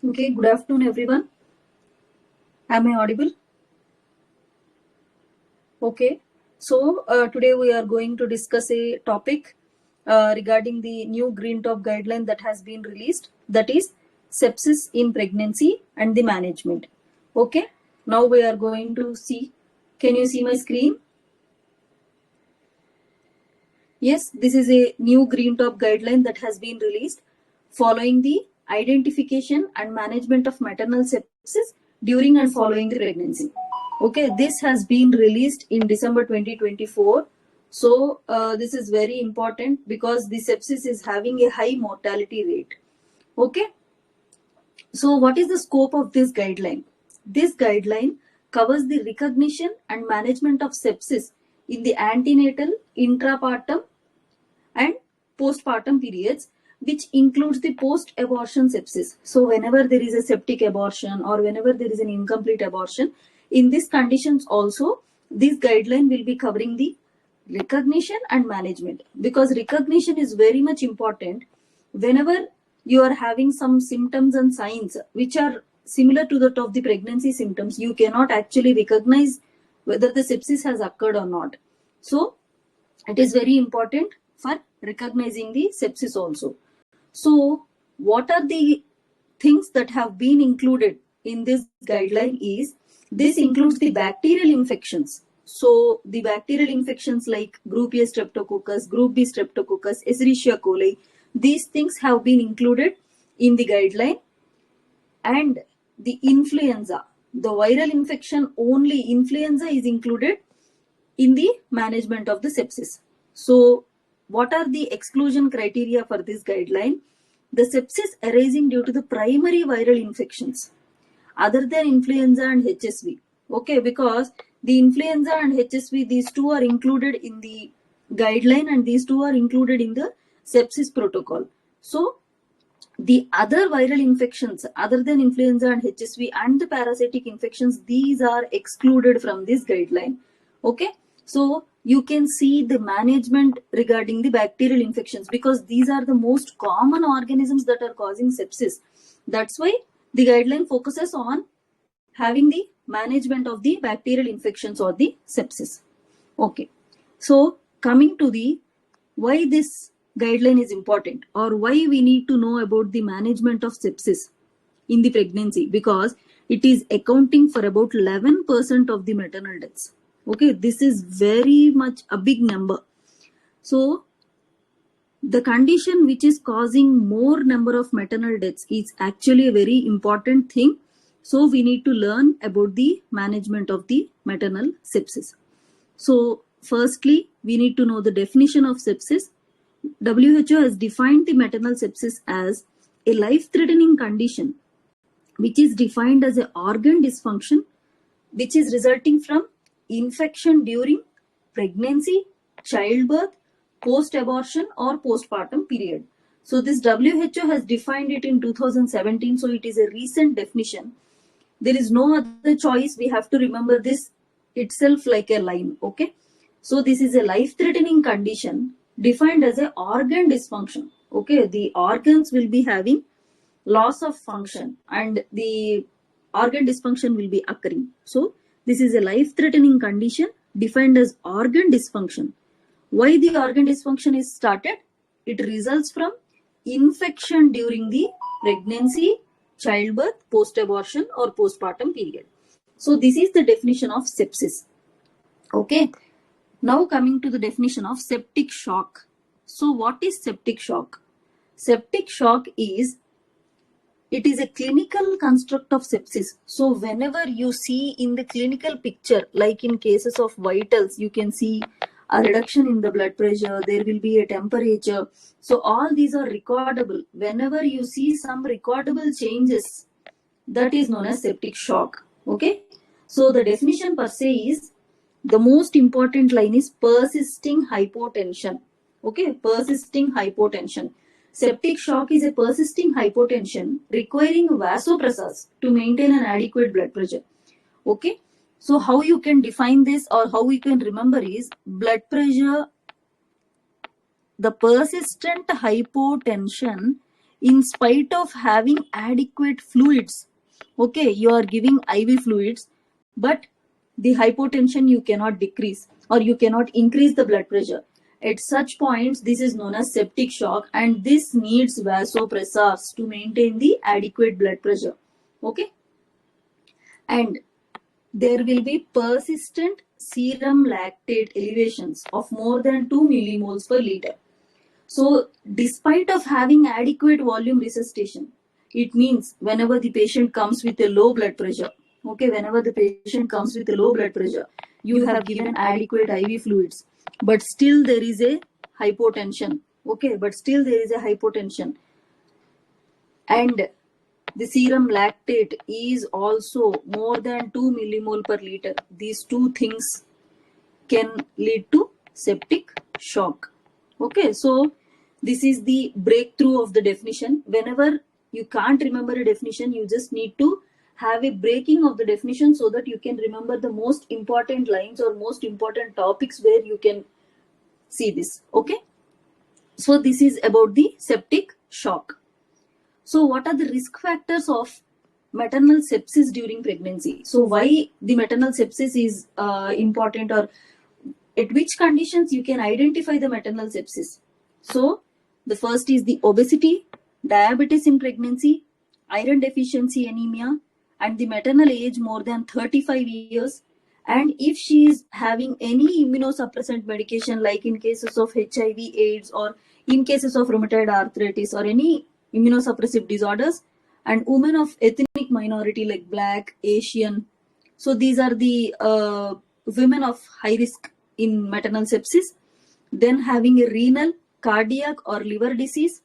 Okay, good afternoon, everyone. Am I audible? Okay, so today we are going to discuss a topic regarding the new Green Top guideline that has been released, that is sepsis in pregnancy and the management. Okay, now we are going to see. Can you see my screen? Yes, this is a new Green Top guideline that has been released following the identification and management of maternal sepsis during and following the pregnancy. Okay, this has been released in December 2024. So this is very important because the sepsis is having a high mortality rate. Okay, so what is the scope of this guideline? This guideline covers the recognition and management of sepsis in the antenatal, intrapartum and postpartum periods, which includes the post-abortion sepsis. So whenever there is a septic abortion or whenever there is an incomplete abortion, in these conditions also, this guideline will be covering the recognition and management, because recognition is very much important. Whenever you are having some symptoms and signs which are similar to that of the pregnancy symptoms, you cannot actually recognize whether the sepsis has occurred or not. So it is very important for recognizing the sepsis also. So what are the things that have been included in this guideline is, this includes the bacterial infections. So the bacterial infections like group A streptococcus, group B streptococcus, Escherichia coli, these things have been included in the guideline. And the influenza, the viral infection, only influenza is included in the management of the sepsis. So what are the exclusion criteria for this guideline? The sepsis arising due to the primary viral infections other than influenza and HSV. Okay, because the influenza and HSV, these two are included in the guideline and these two are included in the sepsis protocol. So the other viral infections other than influenza and HSV and the parasitic infections, these are excluded from this guideline. Okay, so you can see the management regarding the bacterial infections, because these are the most common organisms that are causing sepsis. That's why the guideline focuses on having the management of the bacterial infections or the sepsis. Okay, so coming to the why this guideline is important, or why we need to know about the management of sepsis in the pregnancy, because it is accounting for about 11% of the maternal deaths. Okay, this is very much a big number. So the condition which is causing more number of maternal deaths is actually a very important thing. So we need to learn about the management of the maternal sepsis. So firstly, we need to know the definition of sepsis. WHO has defined the maternal sepsis as a life-threatening condition which is defined as an organ dysfunction which is resulting from infection during pregnancy, childbirth, post-abortion or postpartum period. So this WHO has defined it in 2017, so it is a recent definition. There is no other choice. We have to remember this itself like a line. Okay, so this is a life-threatening condition defined as an organ dysfunction. Okay, the organs will be having loss of function and the organ dysfunction will be occurring. So this is a life-threatening condition defined as organ dysfunction. Why the organ dysfunction is started? It results from infection during the pregnancy, childbirth, post-abortion or postpartum period. So this is the definition of sepsis. Okay. Now coming to the definition of septic shock. So what is septic shock? Septic shock is, it is a clinical construct of sepsis. So whenever you see in the clinical picture, like in cases of vitals, you can see a reduction in the blood pressure, there will be a temperature. So all these are recordable. Whenever you see some recordable changes, that is known as septic shock. Okay. So the definition per se is, the most important line is persisting hypotension. Okay, persisting hypotension. Septic shock is a persisting hypotension requiring vasopressors to maintain an adequate blood pressure. Okay, so how you can define this or how we can remember is, blood pressure, the persistent hypotension in spite of having adequate fluids. Okay, you are giving IV fluids, but the hypotension you cannot decrease or you cannot increase the blood pressure. At such points, this is known as septic shock, and this needs vasopressors to maintain the adequate blood pressure. Okay, and there will be persistent serum lactate elevations of more than 2 millimoles per liter. So, despite of having adequate volume resuscitation, it means whenever the patient comes with a low blood pressure, okay, whenever the patient comes with a low blood pressure, you have given adequate IV fluids, but still there is a hypotension, okay, but still there is a hypotension, and the serum lactate is also more than 2 millimole per liter. These two things can lead to septic shock. Okay, so this is the breakthrough of the definition. Whenever you can't remember a definition, you just need to have a breaking of the definition so that you can remember the most important lines or most important topics where you can see this. Okay, so this is about the septic shock. So what are the risk factors of maternal sepsis during pregnancy? So why the maternal sepsis is important, or at which conditions you can identify the maternal sepsis? So the first is the obesity, diabetes in pregnancy, iron deficiency anemia, and the maternal age more than 35 years. And if she is having any immunosuppressant medication, like in cases of HIV, AIDS, or in cases of rheumatoid arthritis or any immunosuppressive disorders, and women of ethnic minority like Black, Asian. So these are the women of high risk in maternal sepsis. Then having a renal, cardiac or liver disease,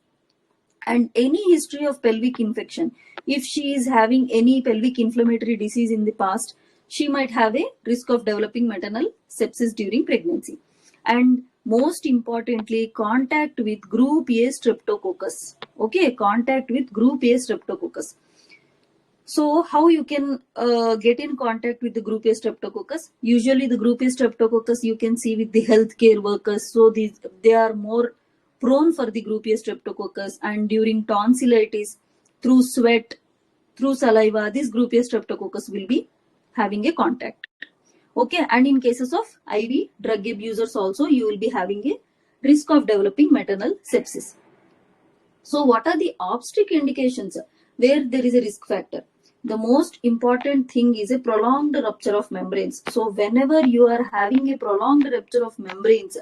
and any history of pelvic infection. If she is having any pelvic inflammatory disease in the past, she might have a risk of developing maternal sepsis during pregnancy. And most importantly, contact with group A streptococcus. Okay, contact with group A streptococcus. So how you can get in contact with the group A streptococcus? Usually the group A streptococcus you can see with the healthcare workers. So they are more prone for the group A streptococcus, and during tonsillitis, through sweat, through saliva, this group A streptococcus will be having a contact. Okay, and in cases of IV drug abusers also, you will be having a risk of developing maternal sepsis. So what are the obstetric indications where there is a risk factor? The most important thing is a prolonged rupture of membranes. So whenever you are having a prolonged rupture of membranes,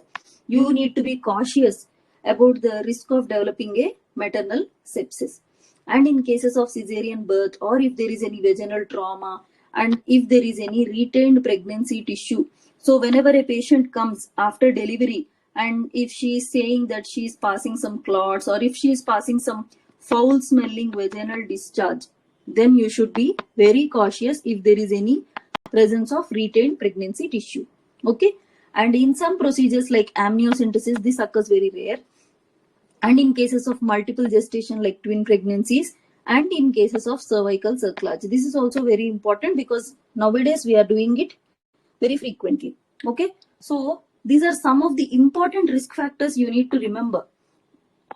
you need to be cautious about the risk of developing a maternal sepsis. And in cases of cesarean birth, or if there is any vaginal trauma, and if there is any retained pregnancy tissue. So whenever a patient comes after delivery, and if she is saying that she is passing some clots, or if she is passing some foul smelling vaginal discharge, then you should be very cautious if there is any presence of retained pregnancy tissue. Okay, and in some procedures like amniocentesis, this occurs very rare. And in cases of multiple gestation like twin pregnancies, and in cases of cervical cerclage. This is also very important because nowadays we are doing it very frequently. Okay, so these are some of the important risk factors you need to remember.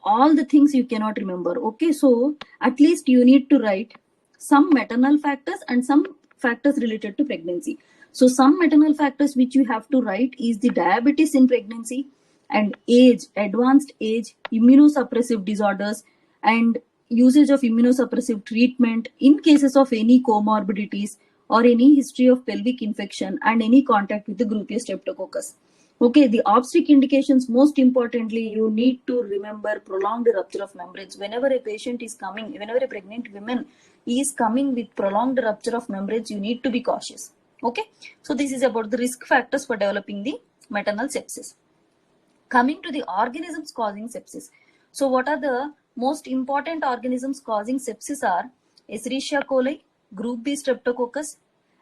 All the things you cannot remember. Okay, so at least you need to write some maternal factors and some factors related to pregnancy. So some maternal factors which you have to write is the diabetes in pregnancy, and age, advanced age, immunosuppressive disorders, and usage of immunosuppressive treatment in cases of any comorbidities or any history of pelvic infection and any contact with the group A streptococcus. Okay, the obstetric indications, most importantly, you need to remember prolonged rupture of membranes. Whenever a patient is coming, whenever a pregnant woman is coming with prolonged rupture of membranes, you need to be cautious. Okay, so this is about the risk factors for developing the maternal sepsis. Coming to the organisms causing sepsis. So what are the most important organisms causing sepsis are Escherichia coli, group B streptococcus,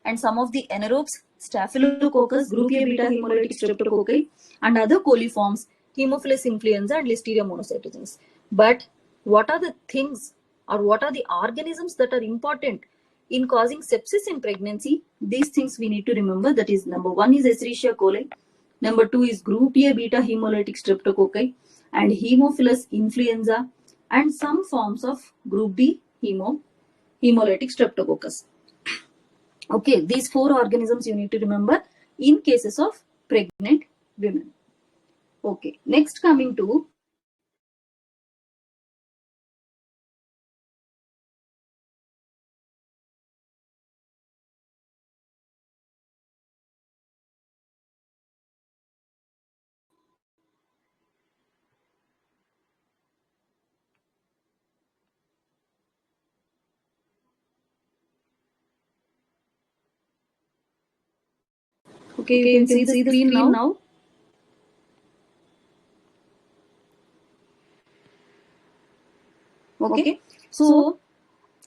and some of the anaerobes, Staphylococcus, group A beta hemolytic streptococci, and other coliforms, Haemophilus influenza and Listeria monocytogenes. But what are the things or what are the organisms that are important in causing sepsis in pregnancy? These things we need to remember. That is, number one is Escherichia coli, number two is group A beta hemolytic streptococci and Haemophilus influenza, and some forms of group B hemolytic streptococcus. Okay, these 4 organisms you need to remember in cases of pregnant women. Okay, next coming to okay, you can see the screen now. Okay, so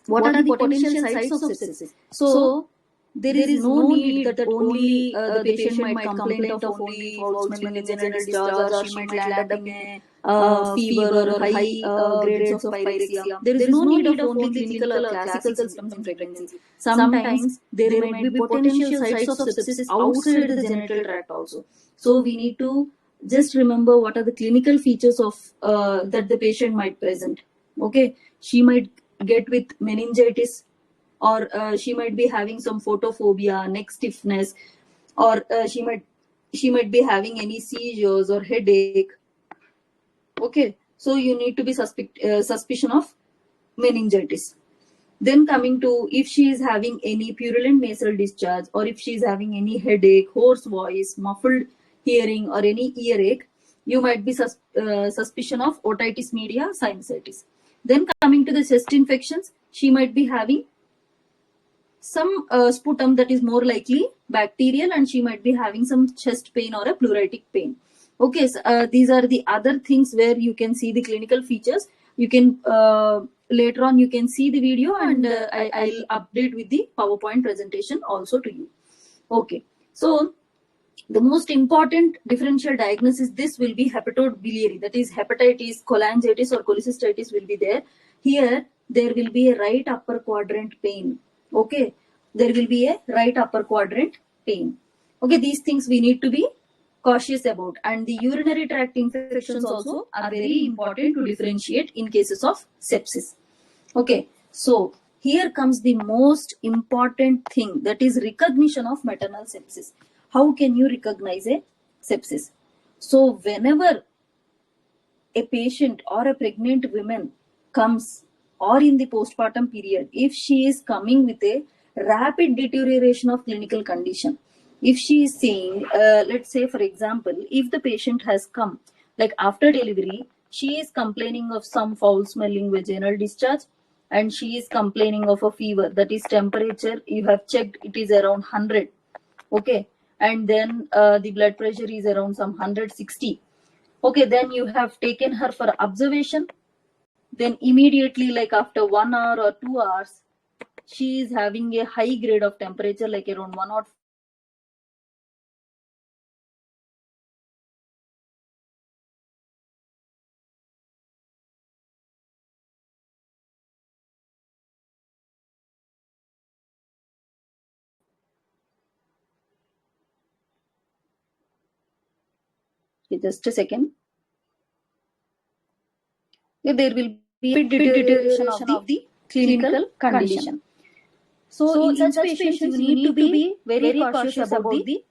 what are the potential sites of sepsis? So there is no need that only the patient might complain of only foul-smelling vaginal discharge, or she might land up in a fever or high grades of pyrexia. There is no need of only clinical or classical symptoms in pregnancy. Sometimes there might be potential sites of sepsis outside the genital tract also. So we need to just remember what are the clinical features of that the patient might present. Okay, she might get with meningitis, or she might be having some photophobia, neck stiffness, or she might be having any seizures or headache. Okay, so you need to be suspicion of meningitis. Then coming to if she is having any purulent nasal discharge, or if she is having any headache, hoarse voice, muffled hearing, or any earache, you might be suspicion of otitis media, sinusitis. Then coming to the chest infections, she might be having some sputum that is more likely bacterial, and she might be having some chest pain or a pleuritic pain. Okay, so, these are the other things where you can see the clinical features. You can later on you can see the video, and I'll update with the PowerPoint presentation also to you. Okay, so the most important differential diagnosis, this will be hepatobiliary, that is hepatitis, cholangitis or cholecystitis will be there. Here there will be a right upper quadrant pain. Okay, there will be a right upper quadrant pain. Okay, these things we need to be cautious about. And the urinary tract infections also are very important to differentiate in cases of sepsis. Okay, so here comes the most important thing, that is recognition of maternal sepsis. How can you recognize a sepsis? So whenever a patient or a pregnant woman comes, or in the postpartum period, if she is coming with a rapid deterioration of clinical condition, if she is saying, let's say for example, if the patient has come like after delivery, she is complaining of some foul smelling vaginal discharge, and she is complaining of a fever, that is temperature you have checked, it is around 100. Okay, and then the blood pressure is around some 160. Okay, then you have taken her for observation. Then immediately, like after 1 hour or 2 hours, she is having a high grade of temperature, like around 1 or just a second. There will be a deterioration of the clinical condition. So in such patients, you need to be very cautious about the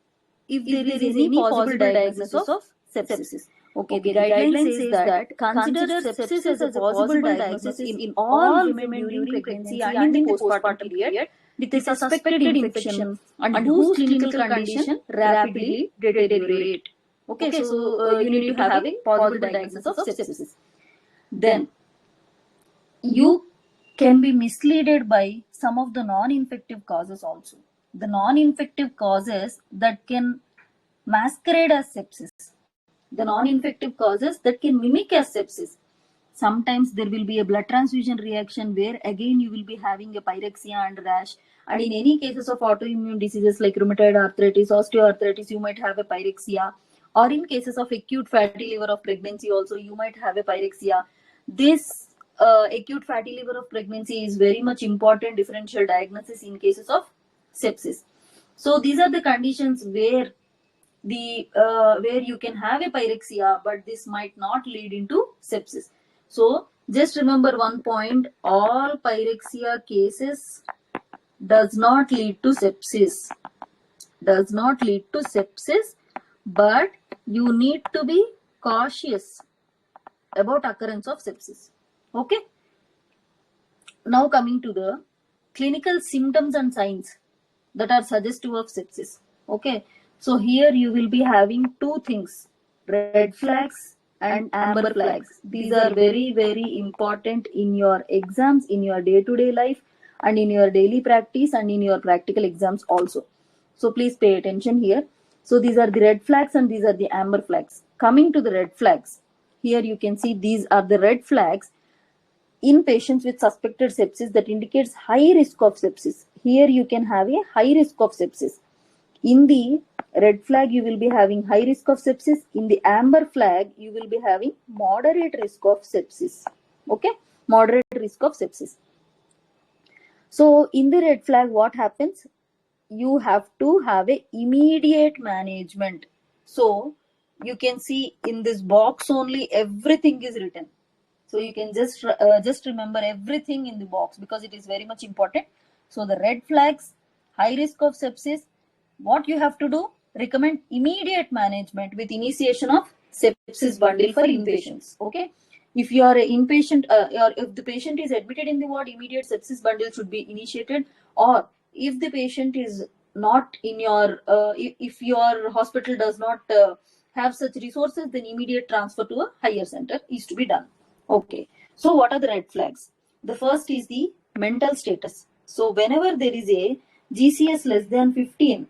if there is any possible diagnosis of sepsis. Okay, the guideline says that consider sepsis as a possible diagnosis in all women during pregnancy and in the postpartum period with a suspected infection and whose clinical condition rapidly deteriorate. Okay, so you need to have a possible diagnosis of sepsis. Then you can be misled by some of the non-infective causes also. The non-infective causes that can masquerade as sepsis. The non-infective causes that can mimic as sepsis. Sometimes there will be a blood transfusion reaction where again you will be having a pyrexia and rash. And in any cases of autoimmune diseases like rheumatoid arthritis, osteoarthritis, you might have a pyrexia. Or in cases of acute fatty liver of pregnancy also, you might have a pyrexia. This acute fatty liver of pregnancy is very much important differential diagnosis in cases of sepsis. So these are the conditions where where you can have a pyrexia, but this might not lead into sepsis. So Just remember one point, all pyrexia cases does not lead to sepsis. Does not lead to sepsis, but you need to be cautious about occurrence of sepsis. Okay. Now coming to the clinical symptoms and signs that are suggestive of sepsis. Okay. So here you will be having two things, red flags and amber flags. These are very, very important in your exams, in your day-to-day life, and in your daily practice and in your practical exams also. So please pay attention here. So these are the red flags and these are the amber flags. Coming to the red flags, here you can see these are the red flags in patients with suspected sepsis that indicates high risk of sepsis. Here you can have a high risk of sepsis. In the red flag, you will be having high risk of sepsis. In the amber flag, you will be having moderate risk of sepsis. Okay, moderate risk of sepsis. So in the red flag, what happens? You have to have a immediate management. So you can see in this box only everything is written. So you can just remember everything in the box because it is very much important. So the red flags, high risk of sepsis, what you have to do? Recommend immediate management with initiation of sepsis bundle for inpatients. Okay. If you are an inpatient or if the patient is admitted in the ward, immediate sepsis bundle should be initiated. Or if the patient is not in your, if your hospital does not have such resources, then immediate transfer to a higher center is to be done. Okay. So what are the red flags? The first is the mental status. So whenever there is a GCS less than 15,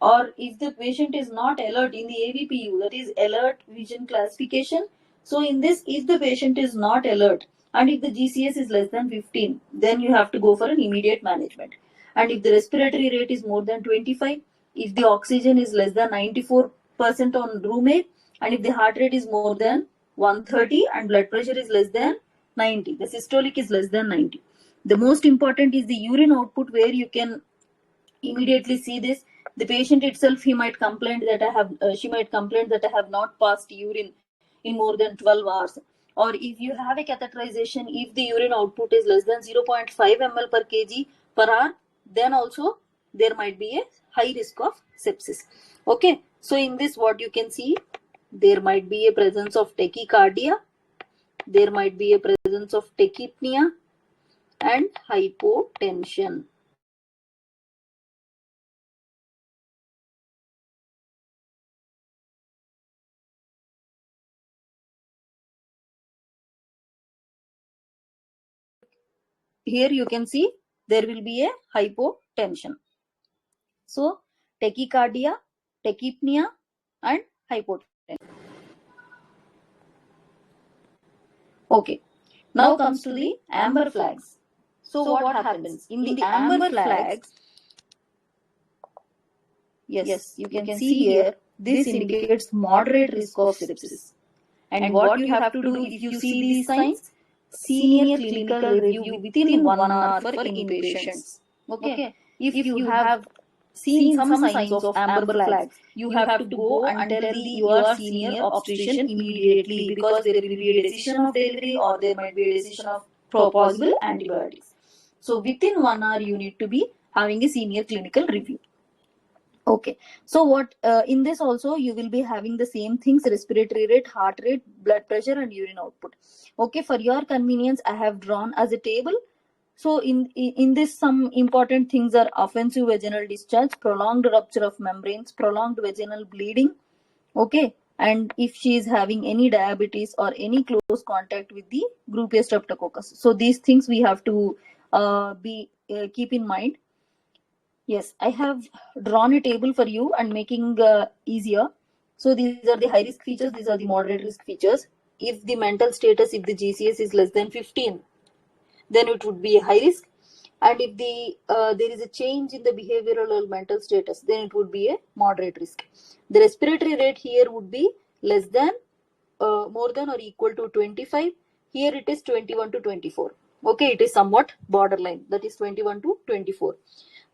or if the patient is not alert in the AVPU, that is alert vision classification. So in this, if the patient is not alert and if the GCS is less than 15, then you have to go for an immediate management. And if the respiratory rate is more than 25, if the oxygen is less than 94% on room air, and if the heart rate is more than 130 and blood pressure is less than 90, the systolic is less than 90. The most important is the urine output, where you can immediately see this. The patient itself, he might complain that she might complain that I have not passed urine in more than 12 hours. Or if you have a catheterization, if the urine output is less than 0.5 ml per kg per hour, then also there might be a high risk of sepsis. Okay, so in this, what you can see, there might be a presence of tachycardia, there might be a presence of tachypnea and hypotension. Here you can see there will be a hypotension. So tachycardia, tachypnea and hypotension. Okay. Now comes to the amber flags. So what happens? In the amber flags, yes, you can see here, this indicates moderate risk of sepsis. And what you have to do if you see these signs? Senior clinical review within 1 hour for inpatients. Okay. If you have seen some signs of amber flags, you have to go and tell your senior obstetrician immediately, because there will be a decision of delivery or there might be a decision of possible antibiotics. So within 1 hour, you need to be having a senior clinical review. Okay, so what in this also you will be having the same things: respiratory rate, heart rate, blood pressure and urine output. Okay, for your convenience, I have drawn as a table. So in this, some important things are offensive vaginal discharge, prolonged rupture of membranes, prolonged vaginal bleeding. Okay, and if she is having any diabetes or any close contact with the group A streptococcus. So these things we have to keep in mind. Yes, I have drawn a table for you and making easier. So these are the high risk features, these are the moderate risk features. If the mental status, if the GCS is less than 15, then it would be a high risk. And if there is a change in the behavioral or mental status, then it would be a moderate risk. The respiratory rate here would be less than, more than or equal to 25. Here it is 21 to 24. Okay, it is somewhat borderline, that is 21 to 24.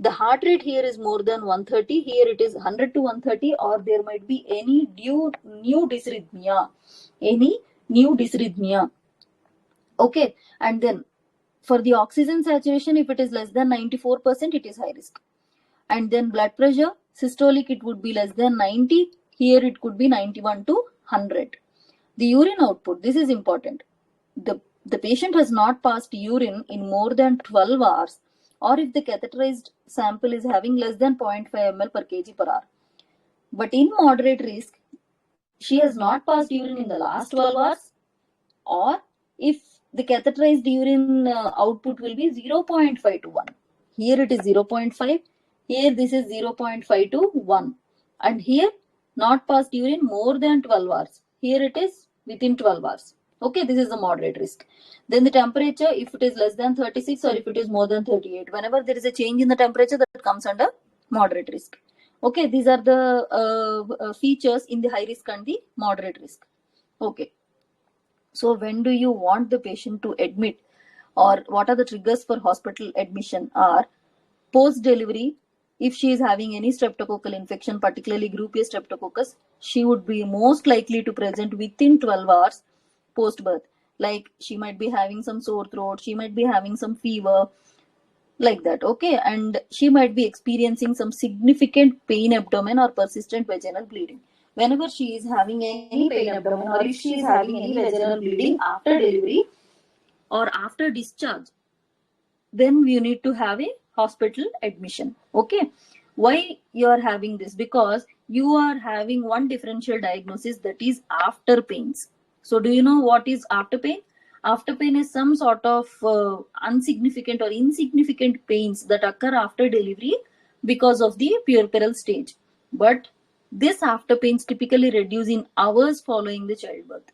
The heart rate here is more than 130. Here it is 100 to 130, or there might be any new dysrhythmia. Any new dysrhythmia. Okay, and then for the oxygen saturation, if it is less than 94%, it is high risk. And then blood pressure, systolic, it would be less than 90. Here it could be 91 to 100. The urine output, this is important. The patient has not passed urine in more than 12 hours, or if the catheterized sample is having less than 0.5 ml per kg per hour. But in moderate risk, she has not passed urine in the last 12 hours, or if the catheterized urine output will be 0.5 to 1. Here it is 0.5, here this is 0.5 to 1, and here not passed urine more than 12 hours. Here it is within 12 hours. Okay, this is the moderate risk. Then the temperature, if it is less than 36 or if it is more than 38, whenever there is a change in the temperature, that comes under moderate risk. Okay, these are the features in the high risk and the moderate risk. Okay. So when do you want the patient to admit, or what are the triggers for hospital admission? Are post delivery. If she is having any streptococcal infection, particularly group A streptococcus, she would be most likely to present within 12 hours post birth. Like she might be having some sore throat, she might be having some fever, like that. Okay, and she might be experiencing some significant pain abdomen or persistent vaginal bleeding. Whenever she is having any pain abdomen, or if she is having any vaginal bleeding after delivery or after discharge, then you need to have a hospital admission. Okay, why you are having this? Because you are having one differential diagnosis, that is after pains. So do you know what is after pain? After pain is some sort of unsignificant or insignificant pains that occur after delivery because of the puerperal stage. But this after pains typically reduce in hours following the childbirth.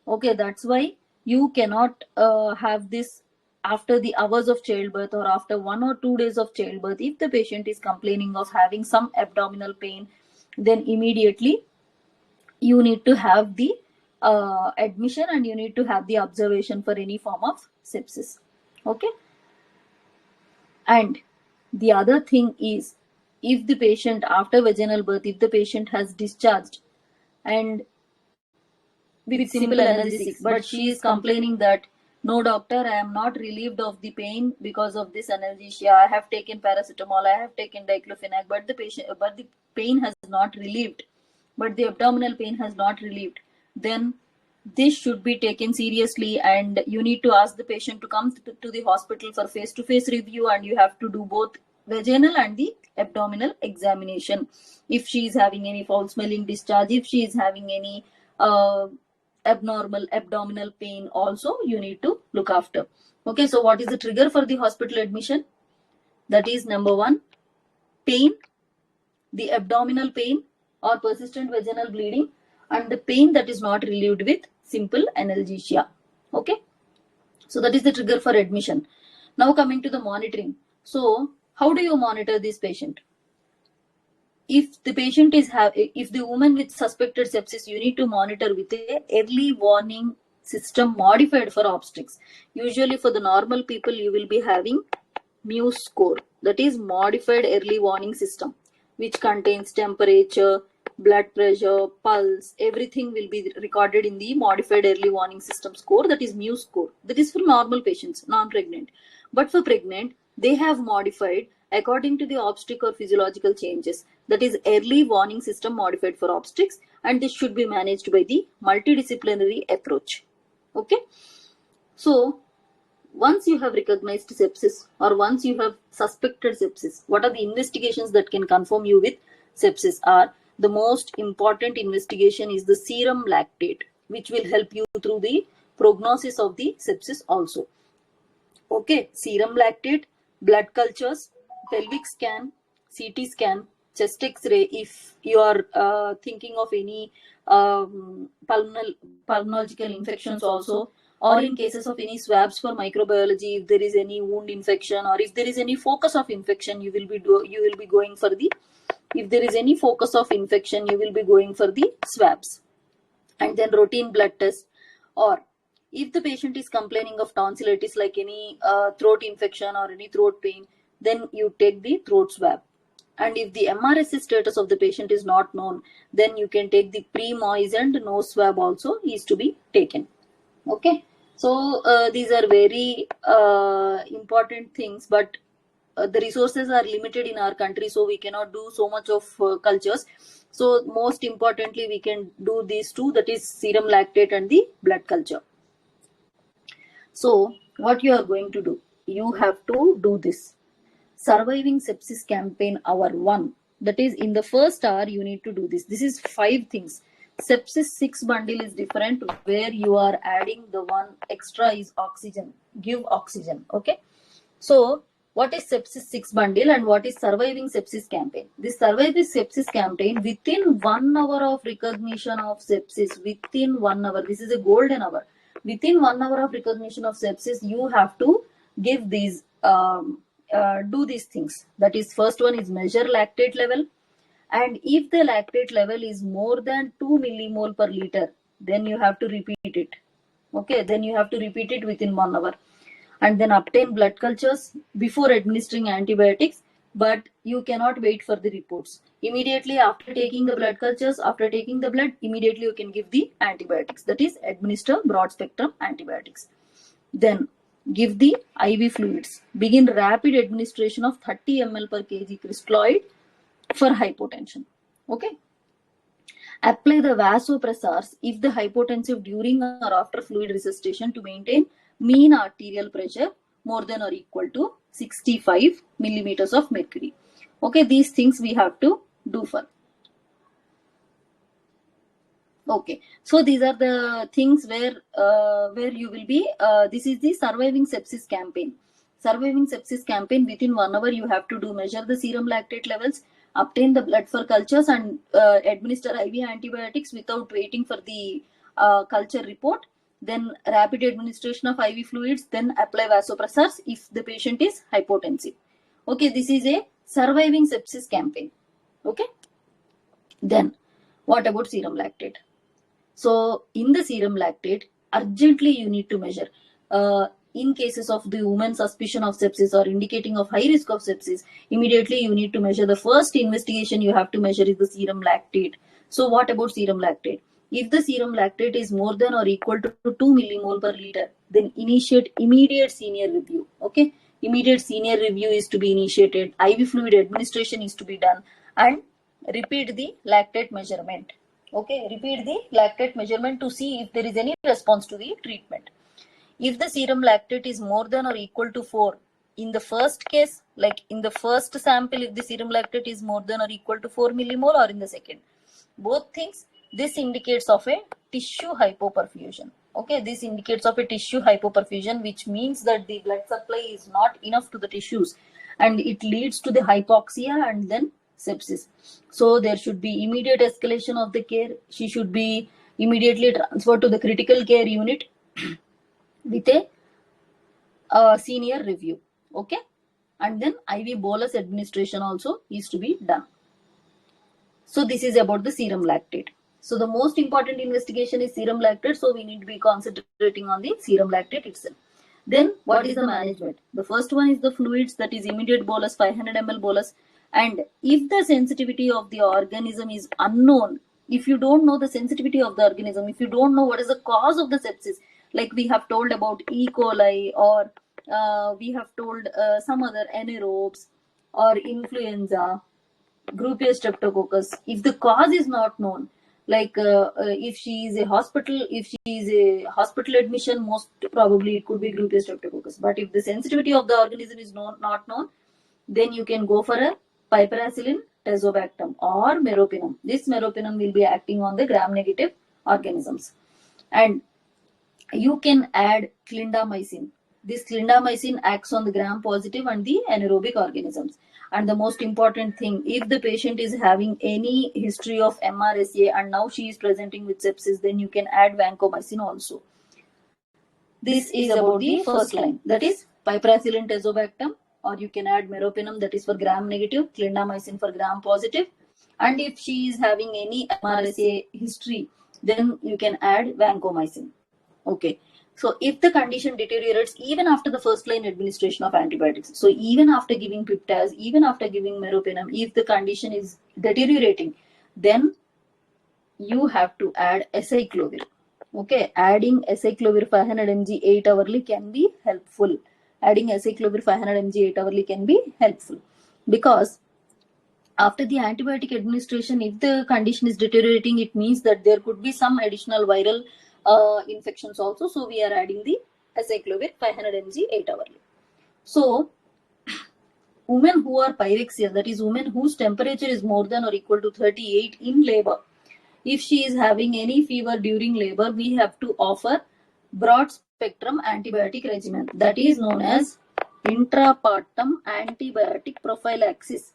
Okay, that's why you cannot have this after the hours of childbirth or after 1 or 2 days of childbirth. If the patient is complaining of having some abdominal pain, then immediately you need to have the admission and you need to have the observation for any form of sepsis. Okay. And the other thing is, if the patient after vaginal birth, if the patient has discharged and with simple analgesics, but she is complaining that no doctor, I am not relieved of the pain because of this analgesia. I have taken paracetamol, I have taken diclofenac, but the pain has not relieved, but the abdominal pain has not relieved. Then this should be taken seriously, and you need to ask the patient to come to the hospital for face-to-face review, and you have to do both vaginal and the abdominal examination. If she is having any foul smelling discharge, if she is having any abnormal abdominal pain, also you need to look after. Okay, so what is the trigger for the hospital admission? That is number one, pain, the abdominal pain or persistent vaginal bleeding, and the pain that is not relieved with simple analgesia. Okay, so that is the trigger for admission. Now coming to the monitoring. So how do you monitor this patient? If the patient is if the woman with suspected sepsis, you need to monitor with a early warning system modified for obstetrics. Usually for the normal people, you will be having mu score, that is modified early warning system, which contains temperature, blood pressure, pulse, everything will be recorded in the modified early warning system score, that is mu score. That is for normal patients, non-pregnant. But for pregnant, they have modified according to the obstetric or physiological changes, that is early warning system modified for obstetrics, and this should be managed by the multidisciplinary approach. Okay, so once you have recognized sepsis or once you have suspected sepsis, what are the investigations that can confirm you with sepsis? Are the most important investigation is the serum lactate, which will help you through the prognosis of the sepsis also. Okay, serum lactate, blood cultures, pelvic scan, CT scan, chest x-ray if you are thinking of any pulmonological infections also, or in cases of any swabs for microbiology, if there is any wound infection or if there is any focus of infection, you will be going for the, if there is any focus of infection, you will be going for the swabs. And then routine blood test, or if the patient is complaining of tonsillitis, like any throat infection or any throat pain, then you take the throat swab. And if the MRSA status of the patient is not known, then you can take the pre-moistened nose swab also is to be taken. Okay, So these are very important things, but the resources are limited in our country, so we cannot do so much of cultures. So most importantly, we can do these two, that is serum lactate and the blood culture. So what you are going to do, you have to do this surviving sepsis campaign hour 1. That is, in the first hour you need to do this. This is 5 things. Sepsis 6 bundle is different, where you are adding the one extra is oxygen, give oxygen. Okay, so what is sepsis 6 bundle and what is surviving sepsis campaign? This surviving sepsis campaign, within 1 hour of recognition of sepsis, within 1 hour, this is a golden hour. Within 1 hour of recognition of sepsis, you have to give these do these things. That is, first one is measure lactate level, and if the lactate level is more than 2 millimole per liter, then you have to repeat it. Okay, then you have to repeat it within 1 hour. And then obtain blood cultures before administering antibiotics, but you cannot wait for the reports. Immediately after taking the blood cultures, after taking the blood, immediately you can give the antibiotics, that is administer broad spectrum antibiotics. Then give the IV fluids. Begin rapid administration of 30 ml per kg crystalloid for hypotension. Okay. Apply the vasopressors if the hypotensive during or after fluid resuscitation to maintain mean arterial pressure more than or equal to 65 millimeters of mercury. Okay, these things we have to do for. Okay, so these are the things where you will be. This is the surviving sepsis campaign. Surviving sepsis campaign, within 1 hour you have to do measure the serum lactate levels, obtain the blood for cultures, and administer IV antibiotics without waiting for the culture report. Then rapid administration of IV fluids. Then apply vasopressors if the patient is hypotensive. Okay, this is a surviving sepsis campaign. Okay. Then what about serum lactate? So in the serum lactate, urgently you need to measure. In cases of the woman suspicion of sepsis or indicating of high risk of sepsis, immediately you need to measure. The first investigation you have to measure is the serum lactate. So what about serum lactate? If the serum lactate is more than or equal to 2 millimole per liter, then initiate immediate senior review. Okay, immediate senior review is to be initiated. IV fluid administration is to be done, and repeat the lactate measurement. Okay, repeat the lactate measurement to see if there is any response to the treatment. If the serum lactate is more than or equal to 4, in the first case, like in the first sample, if the serum lactate is more than or equal to 4 millimole, or in the second, both things, this indicates of a tissue hypoperfusion. Okay, this indicates of a tissue hypoperfusion, which means that the blood supply is not enough to the tissues, and it leads to the hypoxia and then sepsis. So there should be immediate escalation of the care. She should be immediately transferred to the critical care unit with a senior review. Okay, and then IV bolus administration also is to be done. So this is about the serum lactate. So the most important investigation is serum lactate, so we need to be concentrating on the serum lactate itself. Then what is the management? The first one is the fluids, that is immediate bolus, 500 ml bolus. And if the sensitivity of the organism is unknown, if you don't know the sensitivity of the organism, if you don't know what is the cause of the sepsis, like we have told about E. coli, or we have told some other anaerobes or influenza, groupier streptococcus, if the cause is not known, like if she is a hospital admission, most probably it could be groupier streptococcus. But if the sensitivity of the organism is not known, then you can go for a piperacillin tazobactam or meropenem. This meropenem will be acting on the gram-negative organisms. And you can add clindamycin. This clindamycin acts on the gram-positive and the anaerobic organisms. And the most important thing, if the patient is having any history of MRSA and now she is presenting with sepsis, then you can add vancomycin also. This is about the first line, that is piperacillin tazobactam, or you can add meropenem, that is for gram-negative, clindamycin for gram-positive. And if she is having any MRSA history, then you can add vancomycin. Okay. So if the condition deteriorates even after the first line administration of antibiotics, so even after giving piptaz, even after giving meropenem, if the condition is deteriorating, then you have to add acyclovir. Okay, adding acyclovir 500 mg 8 hourly can be helpful. Adding acyclovir 500 mg 8 hourly can be helpful because after the antibiotic administration, if the condition is deteriorating, it means that there could be some additional viral infections also. So we are adding the acyclovir 500 mg 8 hourly. So women who are pyrexia, that is women whose temperature is more than or equal to 38 in labor, if she is having any fever during labor, we have to offer broad spectrum antibiotic regimen that is known as intrapartum antibiotic prophylaxis.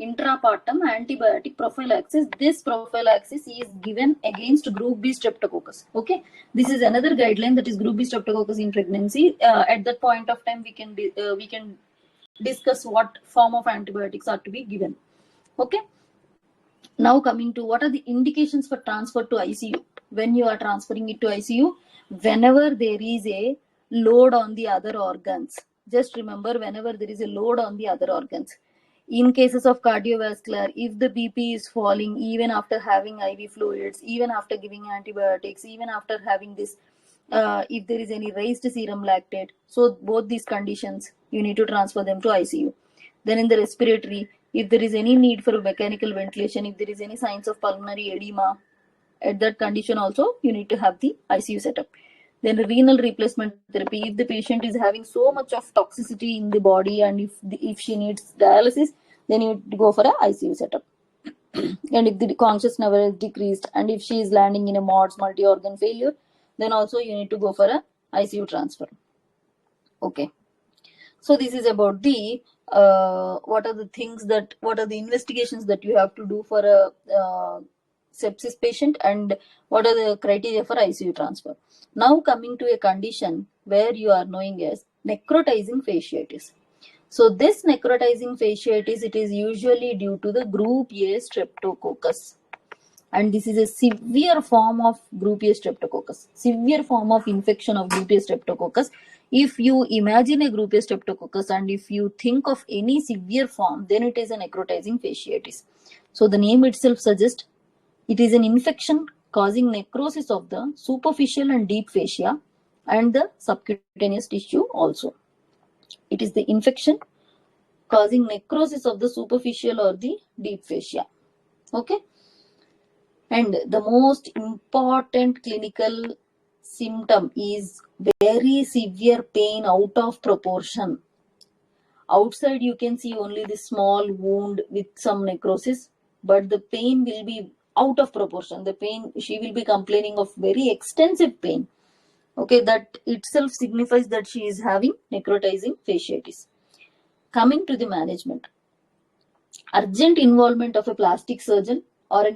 Intrapartum antibiotic prophylaxis. This prophylaxis is given against group B streptococcus. Okay, this is another guideline, that is group B streptococcus in pregnancy. At that point of time, we can discuss what form of antibiotics are to be given. Okay. Now coming to what are the indications for transfer to ICU. When you are transferring it to ICU, whenever there is a load on the other organs. Just remember, whenever there is a load on the other organs. In cases of cardiovascular, if the BP is falling, even after having IV fluids, even after giving antibiotics, even after having this, if there is any raised serum lactate, so both these conditions, you need to transfer them to ICU. Then in the respiratory, if there is any need for mechanical ventilation, if there is any signs of pulmonary edema, at that condition also, you need to have the ICU setup. Then renal replacement therapy, if the patient is having so much of toxicity in the body and if she needs dialysis, then you go for a ICU setup. And if the conscious level is decreased and if she is landing in a MODS, multi-organ failure, then also you need to go for a ICU transfer. Okay. So this is about the what are the investigations that you have to do for a sepsis patient and what are the criteria for ICU transfer. Now coming to a condition where you are knowing as necrotizing fasciitis. So this necrotizing fasciitis, it is usually due to the group A streptococcus. And this is a severe form of group A streptococcus, severe form of infection of group A streptococcus. If you imagine a group A streptococcus and if you think of any severe form, then it is a necrotizing fasciitis. So the name itself suggests it is an infection causing necrosis of the superficial and deep fascia and the subcutaneous tissue also. It is the infection causing necrosis of the superficial or the deep fascia. Okay. And the most important clinical symptom is very severe pain out of proportion. Outside you can see only the small wound with some necrosis, but the pain will be out of proportion. The pain, she will be complaining of very extensive pain. Okay, that itself signifies that she is having necrotizing fasciitis. Coming to the management. Urgent involvement of a plastic surgeon or an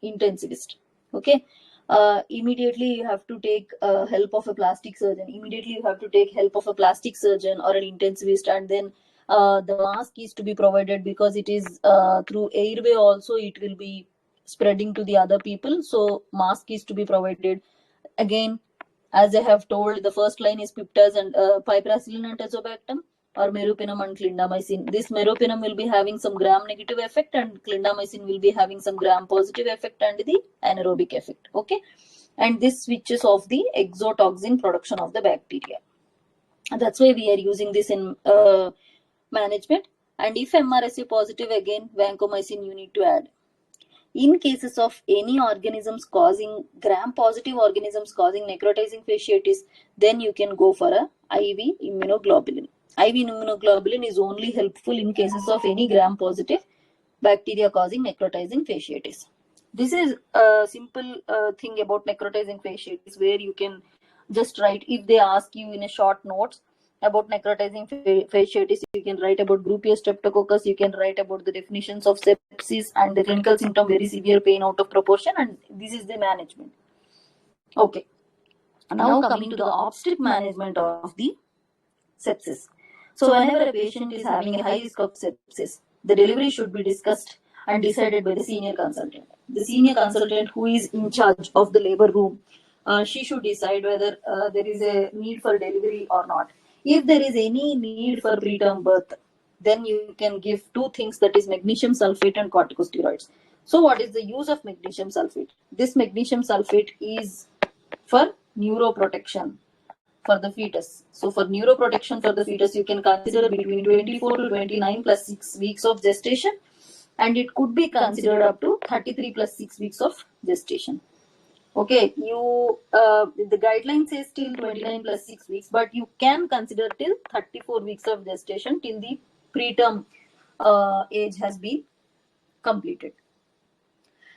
intensivist. Okay, immediately you have to take help of a plastic surgeon. Immediately you have to take help of a plastic surgeon or an intensivist, and then the mask is to be provided because it is through airway also it will be spreading to the other people. So mask is to be provided. Again, as I have told, the first line is piptaz and piperacillin and tazobactam or meropenem and clindamycin. This meropenem will be having some gram-negative effect and clindamycin will be having some gram-positive effect and the anaerobic effect. Okay, and this switches off the exotoxin production of the bacteria. And that's why we are using this in management. And if MRSA positive, again vancomycin you need to add. In cases of any organisms causing gram-positive organisms causing necrotizing fasciitis, then you can go for a IV immunoglobulin. IV immunoglobulin is only helpful in cases of any gram-positive bacteria causing necrotizing fasciitis. This is a simple thing about necrotizing fasciitis where you can just write, if they ask you in a short notes about necrotizing fasciitis, you can write about group A streptococcus, you can write about the definitions of sepsis and the clinical symptom, very severe pain out of proportion, and this is the management. Okay. Now coming to the obstetric management of the sepsis. So whenever a patient is having a high risk of sepsis, the delivery should be discussed and decided by the senior consultant. The senior consultant who is in charge of the labor room, she should decide whether there is a need for delivery or not. If there is any need for preterm birth, then you can give two things, that is magnesium sulfate and corticosteroids. So what is the use of magnesium sulfate? This magnesium sulfate is for neuroprotection for the fetus. So for neuroprotection for the fetus, you can consider between 24 to 29 plus 6 weeks of gestation, and it could be considered up to 33 plus 6 weeks of gestation. Okay, the guideline says till 29 plus 6 weeks, but you can consider till 34 weeks of gestation till the preterm age has been completed.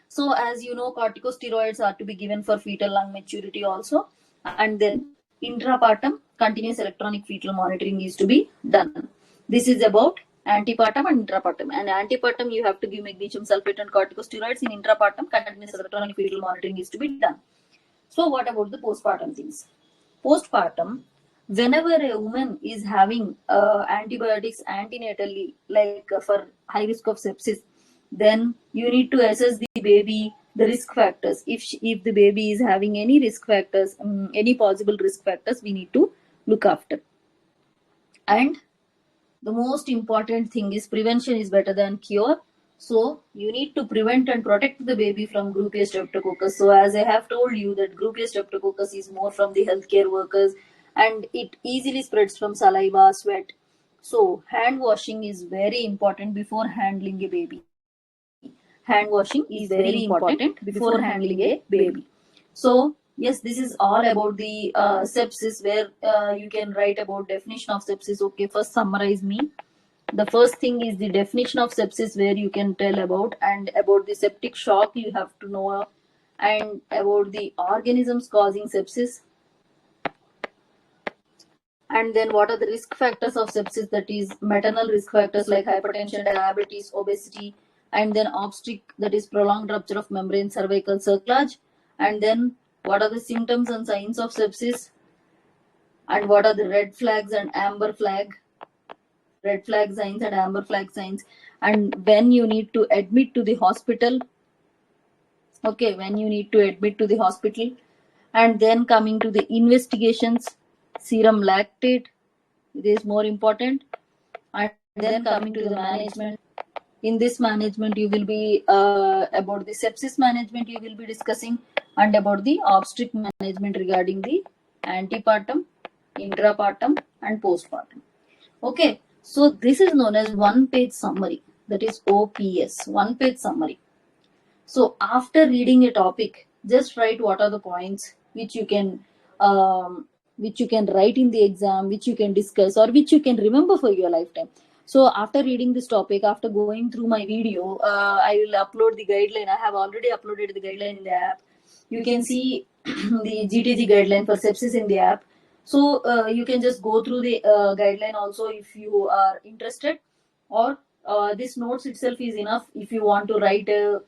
So as you know, corticosteroids are to be given for fetal lung maturity also, and then intrapartum continuous electronic fetal monitoring is to be done. This is about antepartum and intrapartum. And antepartum, you have to give magnesium sulfate and corticosteroids. In intrapartum, continuous electronic fetal monitoring is to be done. So what about the postpartum things? Postpartum, whenever a woman is having antibiotics antenatally, like for high risk of sepsis, then you need to assess the baby, the risk factors. If the baby is having any risk factors, any possible risk factors, we need to look after. And the most important thing is prevention is better than cure. So you need to prevent and protect the baby from group A streptococcus. So as I have told you that group A streptococcus is more from the healthcare workers, and it easily spreads from saliva, sweat. So hand washing is very important before handling a baby. Hand washing is very important before handling a baby. So yes, this is all about the sepsis, where you can write about definition of sepsis. Okay, first summarize me. The first thing is the definition of sepsis, where you can tell about, and about the septic shock you have to know, and about the organisms causing sepsis, and then what are the risk factors of sepsis, that is maternal risk factors like hypertension, diabetes, obesity, and then obstetric, that is prolonged rupture of membrane cervical cerclage, and then what are the symptoms and signs of sepsis, and what are the red flag signs and amber flag signs, and when you need to admit to the hospital. Okay, when you need to admit to the hospital. And then coming to the investigations, serum lactate, it is more important. And then coming to the management. In this management, you will be about the sepsis management you will be discussing, and about the obstetric management regarding the antepartum, intrapartum, and postpartum. Okay, so this is known as one-page summary, that is OPS, one-page summary. So after reading a topic, just write what are the points which you can write in the exam, which you can discuss, or which you can remember for your lifetime. So after reading this topic, after going through my video, I will upload the guideline. I have already uploaded the guideline in the app. You can see the GTG guideline for sepsis in the app. So you can just go through the guideline also if you are interested, or this notes itself is enough if you want to write a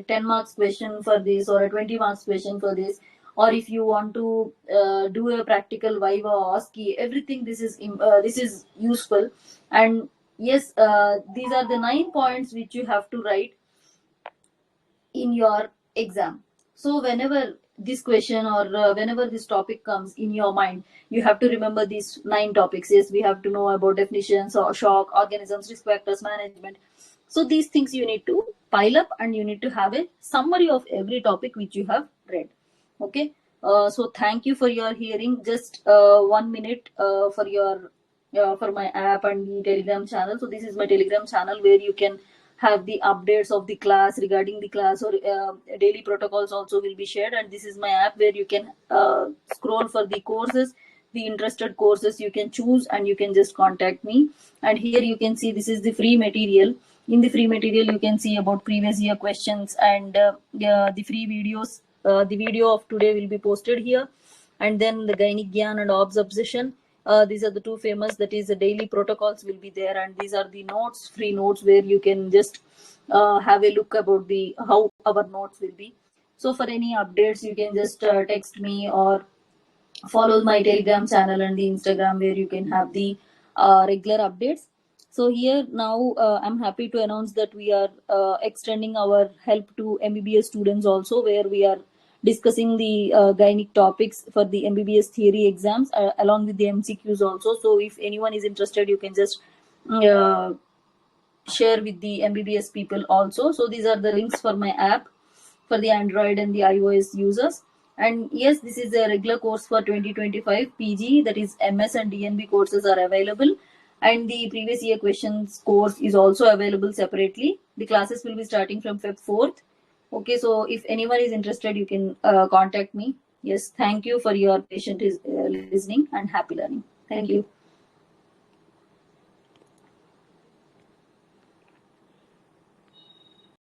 10 marks question for this, or a 20 marks question for this, or if you want to do a practical viva or OSCE, everything this is useful. And yes, these are the 9 points which you have to write in your exam. So whenever this question or whenever this topic comes in your mind, you have to remember these 9 topics. Yes, we have to know about definitions or shock, organisms, risk factors, management. So these things you need to pile up, and you need to have a summary of every topic which you have read. Okay. So thank you for your hearing. Just 1 minute for my app and the Telegram channel. So this is my Telegram channel where you can have the updates of the class, regarding the class, or daily protocols also will be shared. And this is my app where you can scroll for the courses, the interested courses you can choose, and you can just contact me. And here you can see this is the free material. In the free material, you can see about previous year questions, and the free videos. The video of today will be posted here, and then the Gynec Gyan and OBS obsession. These are the 2 famous, that is the daily protocols will be there, and these are the notes, free notes, where you can just have a look about the how our notes will be. So for any updates, you can just text me, or follow my Telegram channel and the Instagram, where you can have the regular updates. So here now I'm happy to announce that we are extending our help to MBBS students also, where we are discussing the gynec topics for the MBBS theory exams along with the MCQs also. So if anyone is interested, you can just share with the MBBS people also. So these are the links for my app for the Android and the iOS users. And yes, this is a regular course for 2025 PG, that is MS and DNB courses are available. And the previous year questions course is also available separately. The classes will be starting from Feb 4th. Okay, so if anyone is interested, you can contact me. Yes, thank you for your patient listening, and happy learning. Thank you.